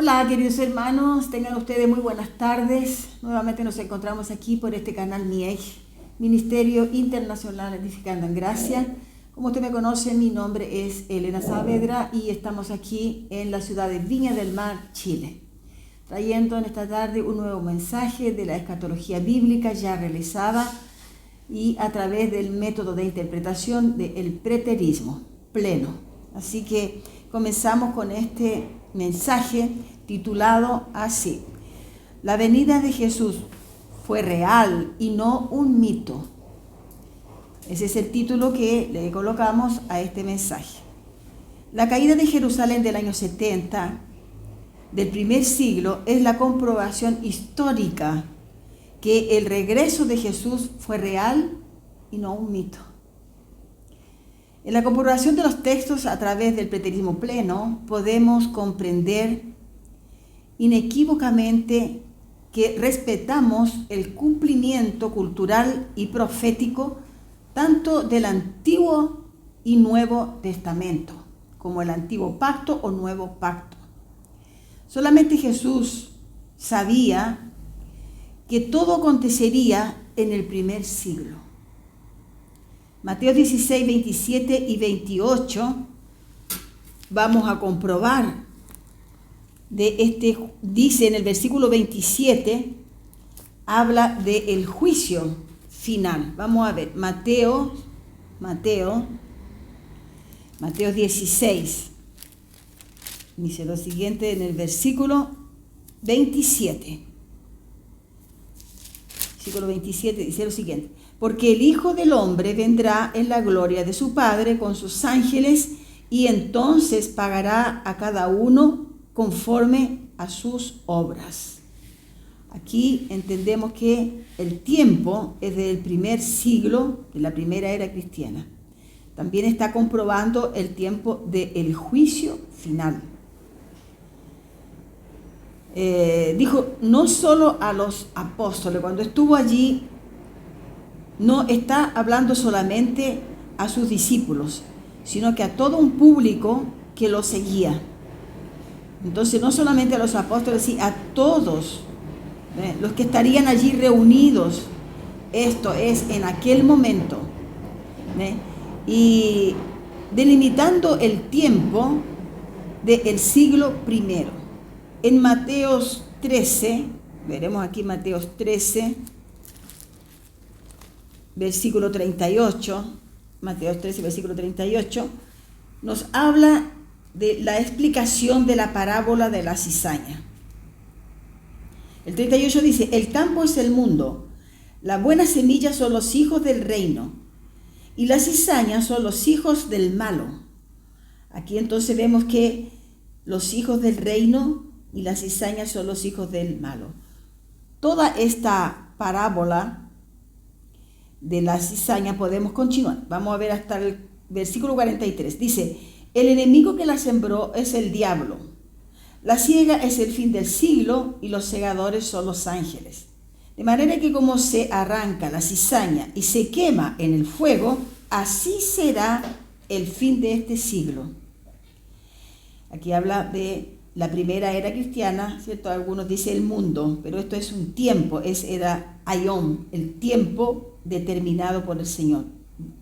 Hola queridos hermanos, tengan ustedes muy buenas tardes. Nuevamente nos encontramos aquí por este canal MIEG, Ministerio Internacional Edificando en Gracia. Como usted me conoce, mi nombre es Elena Saavedra y estamos aquí en la ciudad de Viña del Mar, Chile, trayendo en esta tarde un nuevo mensaje de la escatología bíblica ya realizada y a través del método de interpretación del preterismo pleno. Así que comenzamos con este mensaje titulado así: La venida de Jesús fue real y no un mito. Ese es el título que le colocamos a este mensaje. La caída de Jerusalén del año 70 del primer siglo es la comprobación histórica que el regreso de Jesús fue real y no un mito. En la comprobación de los textos a través del preterismo pleno podemos comprender inequívocamente que respetamos el cumplimiento cultural y profético tanto del Antiguo y Nuevo Testamento, como el Antiguo Pacto o Nuevo Pacto. Solamente Jesús sabía que todo acontecería en el primer siglo. Mateo 16, 27 y 28 vamos a comprobar dice en el versículo 27, habla del juicio final. Vamos a ver, Mateo 16, dice lo siguiente en el versículo 27. Versículo 27 dice lo siguiente: porque el Hijo del Hombre vendrá en la gloria de su Padre con sus ángeles, y entonces pagará a cada uno conforme a sus obras. Aquí entendemos que el tiempo es del primer siglo, de la primera era cristiana. También está comprobando el tiempo del juicio final. Dijo no solo a los apóstoles, cuando estuvo allí, no está hablando solamente a sus discípulos, sino que a todo un público que lo seguía. Entonces, no solamente a los apóstoles, sino a todos los que estarían allí reunidos, esto es, en aquel momento, y delimitando el tiempo del siglo primero. En Mateo 13, veremos aquí Mateo 13, versículo 38, Mateo 13, versículo 38, nos habla de la explicación de la parábola de la cizaña. El 38 dice: el campo es el mundo, la buena semilla son los hijos del reino, y las cizañas son los hijos del malo. Aquí entonces vemos que los hijos del reino y las cizañas son los hijos del malo. Toda esta parábola de la cizaña podemos continuar. Vamos a ver hasta el versículo 43. Dice: el enemigo que la sembró es el diablo. La siega es el fin del siglo y los segadores son los ángeles. De manera que como se arranca la cizaña y se quema en el fuego, así será el fin de este siglo. Aquí habla de la primera era cristiana, ¿cierto? Algunos dicen el mundo, pero esto es un tiempo, era aión, el tiempo determinado por el Señor.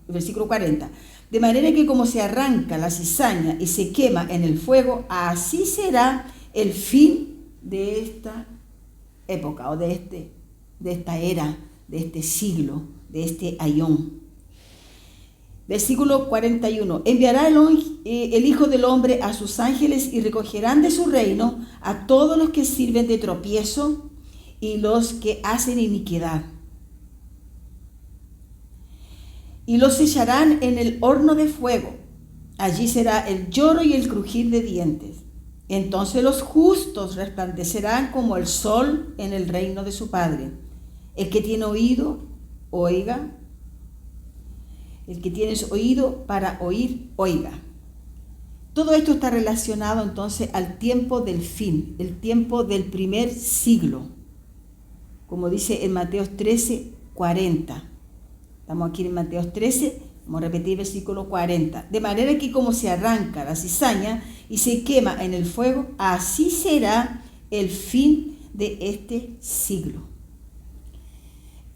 Versículo 40. De manera que como se arranca la cizaña y se quema en el fuego, así será el fin de esta época, o de esta era, de este siglo, de este aión. Versículo 41. Enviará el Hijo del Hombre a sus ángeles y recogerán de su reino a todos los que sirven de tropiezo y los que hacen iniquidad. Y los echarán en el horno de fuego. Allí será el lloro y el crujir de dientes. Entonces los justos resplandecerán como el sol en el reino de su Padre. El que tiene oído, oiga. El que tiene oído para oír, oiga. Todo esto está relacionado entonces al tiempo del fin, el tiempo del primer siglo. Como dice en Mateo 13, 40. Estamos aquí en Mateo 13, Vamos a repetir versículo 40. De manera que como se arranca la cizaña y se quema en el fuego, así será el fin de este siglo.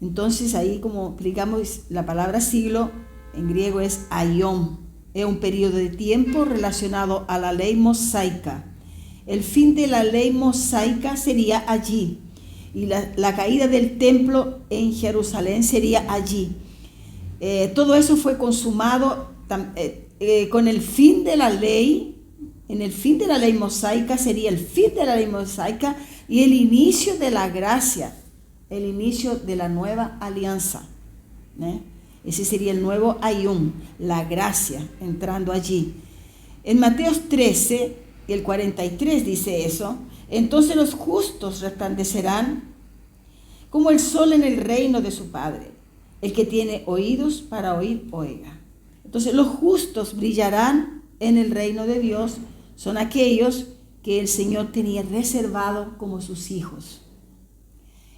Entonces ahí, como explicamos, la palabra siglo en griego es aion. Es un periodo de tiempo relacionado a la ley mosaica. El fin de la ley mosaica sería allí, y la caída del templo en Jerusalén sería allí. Todo eso fue consumado con el fin de la ley. En el fin de la ley mosaica sería el fin de la ley mosaica y el inicio de la gracia, el inicio de la nueva alianza. Ese sería el nuevo ayun, la gracia entrando allí. En Mateo 13, el 43 dice eso. Entonces los justos resplandecerán como el sol en el reino de su Padre. El que tiene oídos para oír, oiga. Entonces los justos brillarán en el reino de Dios. Son aquellos que el Señor tenía reservado como sus hijos.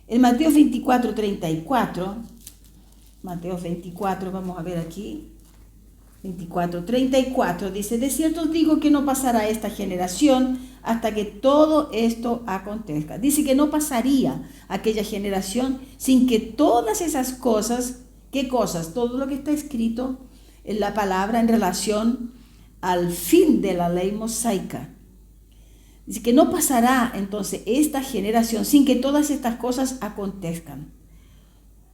En Mateo 24, 34, Mateo 24, vamos a ver aquí, 24, 34, dice: de cierto os digo que no pasará esta generación hasta que todo esto acontezca. Dice que no pasaría aquella generación sin que todas esas cosas, ¿qué cosas? Todo lo que está escrito en la palabra en relación al fin de la ley mosaica. Dice que no pasará entonces esta generación sin que todas estas cosas acontezcan.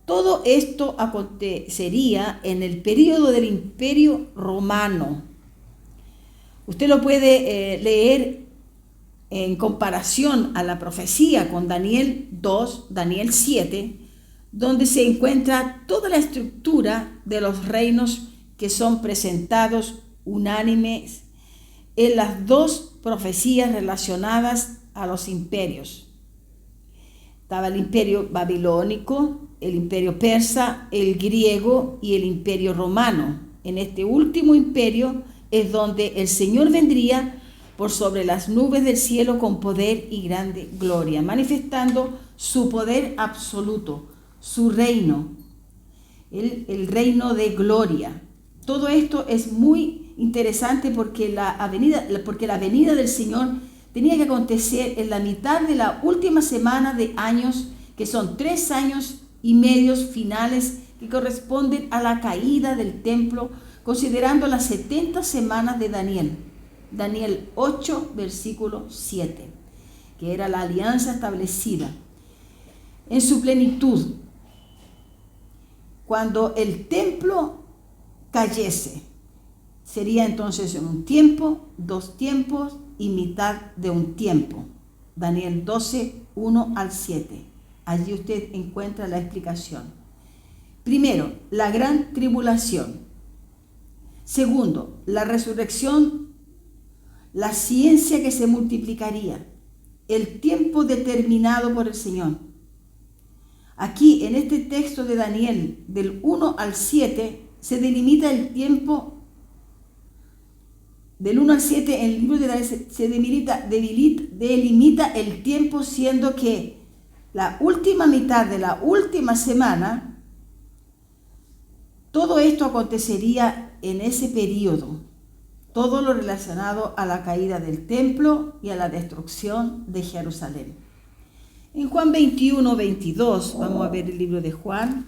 Todo esto acontecería en el periodo del Imperio Romano. Usted lo puede leer en comparación a la profecía con Daniel 2, Daniel 7, donde se encuentra toda la estructura de los reinos que son presentados unánimes en las dos profecías relacionadas a los imperios. Estaba el imperio babilónico, el imperio persa, el griego y el imperio romano. En este último imperio es donde el Señor vendría por sobre las nubes del cielo con poder y grande gloria, manifestando su poder absoluto, su reino, el reino de gloria. Todo esto es muy interesante porque la venida del Señor tenía que acontecer en la mitad de la última semana de años, que son 3 años y medio finales que corresponden a la caída del templo, considerando las 70 semanas de Daniel. Daniel 8, versículo 7, que era la alianza establecida en su plenitud. Cuando el templo cayese, sería entonces en un tiempo, 2 tiempos y mitad de un tiempo. Daniel 12, 1 al 7. Allí usted encuentra la explicación. Primero, la gran tribulación. Segundo, la resurrección, la ciencia que se multiplicaría, el tiempo determinado por el Señor. Aquí, en este texto de Daniel, del 1 al 7, se delimita el tiempo. Del 1 al 7, en el libro de Daniel se delimita el tiempo, siendo que la última mitad de la última semana, todo esto acontecería en ese periodo. Todo lo relacionado a la caída del templo y a la destrucción de Jerusalén. En Juan 21, 22, vamos a ver el libro de Juan,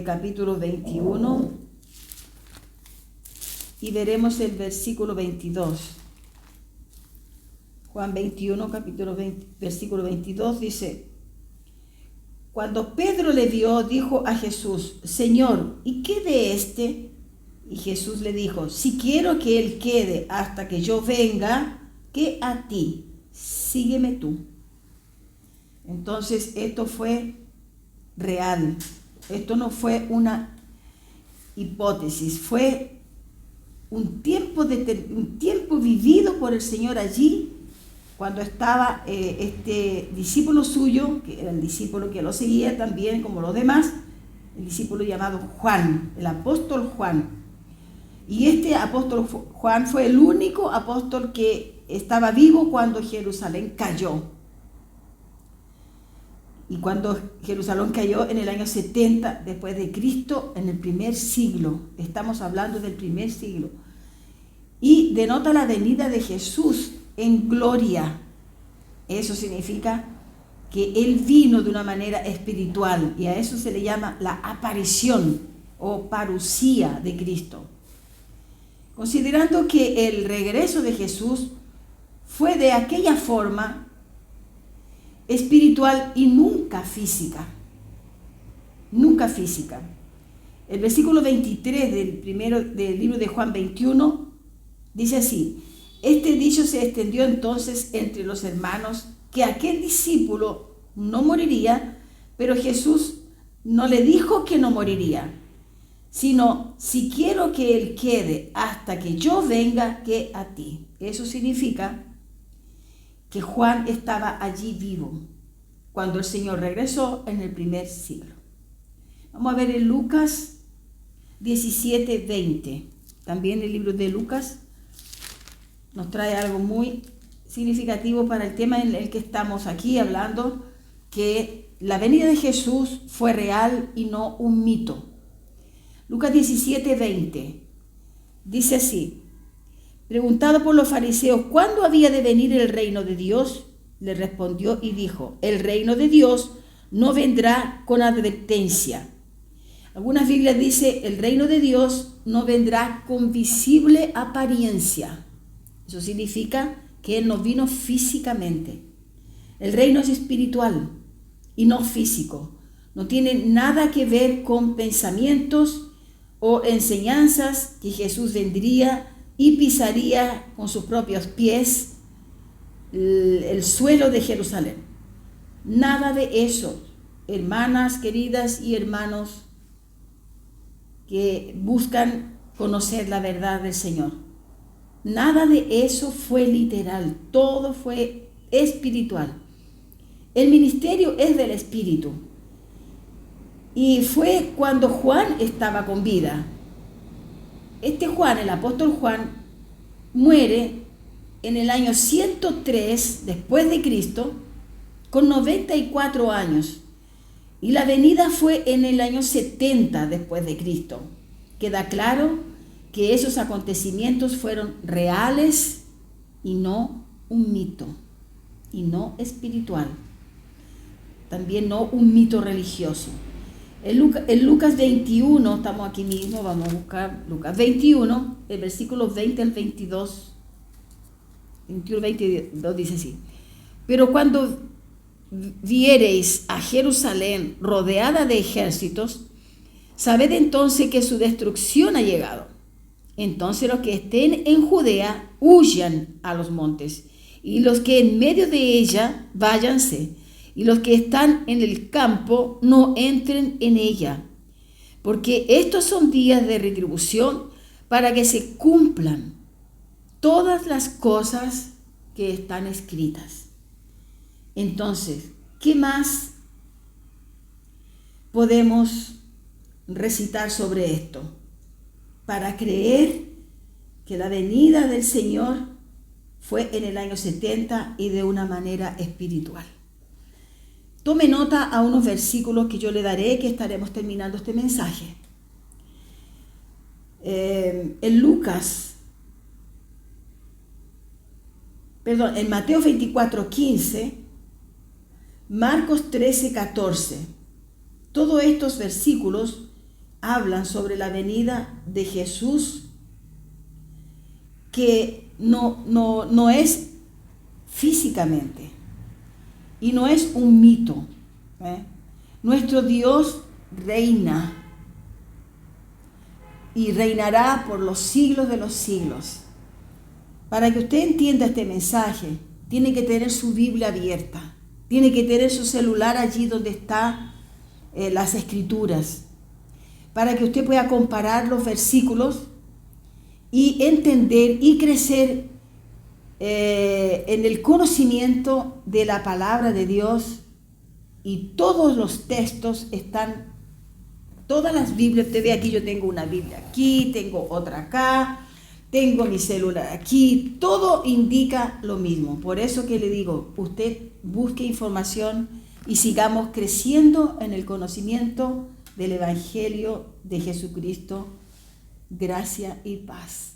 capítulo 21, y veremos el versículo 22. Juan 21, capítulo 20, versículo 22 dice: cuando Pedro le vio, dijo a Jesús: Señor, ¿y qué de este? Y Jesús le dijo: si quiero que él quede hasta que yo venga, ¿qué a ti? Sígueme tú. Entonces esto fue real. Esto no fue una hipótesis, fue un tiempo vivido por el Señor allí, cuando estaba este discípulo suyo, que era el discípulo que lo seguía también como los demás, el discípulo llamado Juan, el apóstol Juan. Y este apóstol Juan fue el único apóstol que estaba vivo cuando Jerusalén cayó. Y cuando Jerusalén cayó en el año 70 después de Cristo, en el primer siglo, estamos hablando del primer siglo, y denota la venida de Jesús en gloria. Eso significa que Él vino de una manera espiritual, y a eso se le llama la aparición o parusía de Cristo. Considerando que el regreso de Jesús fue de aquella forma espiritual y nunca física. Nunca física. El versículo 23 del libro de Juan 21 dice así: este dicho se extendió entonces entre los hermanos, que aquel discípulo no moriría, pero Jesús no le dijo que no moriría, sino: si quiero que él quede hasta que yo venga, que a ti. Eso significa que Juan estaba allí vivo cuando el Señor regresó en el primer siglo. Vamos a ver en Lucas 17:20. También el libro de Lucas nos trae algo muy significativo para el tema en el que estamos aquí hablando, que la venida de Jesús fue real y no un mito. Lucas 17:20 dice así: preguntado por los fariseos cuándo había de venir el reino de Dios, le respondió y dijo: el reino de Dios no vendrá con advertencia. Algunas Biblias dicen: el reino de Dios no vendrá con visible apariencia. Eso significa que Él no vino físicamente. El reino es espiritual y no físico. No tiene nada que ver con pensamientos o enseñanzas que Jesús vendría y pisaría con sus propios pies el suelo de Jerusalén. Nada de eso, hermanas queridas y hermanos que buscan conocer la verdad del Señor. Nada de eso fue literal, todo fue espiritual. El ministerio es del Espíritu. Y fue cuando Juan estaba con vida. Este Juan, el apóstol Juan, muere en el año 103 después de Cristo, con 94 años. Y la venida fue en el año 70 después de Cristo. Queda claro que esos acontecimientos fueron reales y no un mito, y no espiritual. También no un mito religioso. En Lucas 21, estamos aquí mismo, vamos a buscar Lucas 21, el versículo 20 al 22. 21, 22 dice así: pero cuando viereis a Jerusalén rodeada de ejércitos, sabed entonces que su destrucción ha llegado. Entonces los que estén en Judea huyan a los montes, y los que en medio de ella váyanse, y los que están en el campo no entren en ella, porque estos son días de retribución para que se cumplan todas las cosas que están escritas. Entonces, ¿qué más podemos recitar sobre esto para creer que la venida del Señor fue en el año 70 y de una manera espiritual? Tome nota a unos versículos que yo le daré, que estaremos terminando este mensaje. En Mateo 24:15, Marcos 13:14. Todos estos versículos hablan sobre la venida de Jesús, que no es físicamente. Y no es un mito. Nuestro Dios reina y reinará por los siglos de los siglos. Para que usted entienda este mensaje, tiene que tener su Biblia abierta, tiene que tener su celular allí donde están las escrituras, para que usted pueda comparar los versículos y entender y crecer en el conocimiento de la palabra de Dios. Y todos los textos están, todas las Biblias, usted ve aquí, yo tengo una Biblia aquí, tengo otra acá, tengo mi celular aquí, todo indica lo mismo. Por eso que le digo, usted busque información y sigamos creciendo en el conocimiento del Evangelio de Jesucristo. Gracia y paz.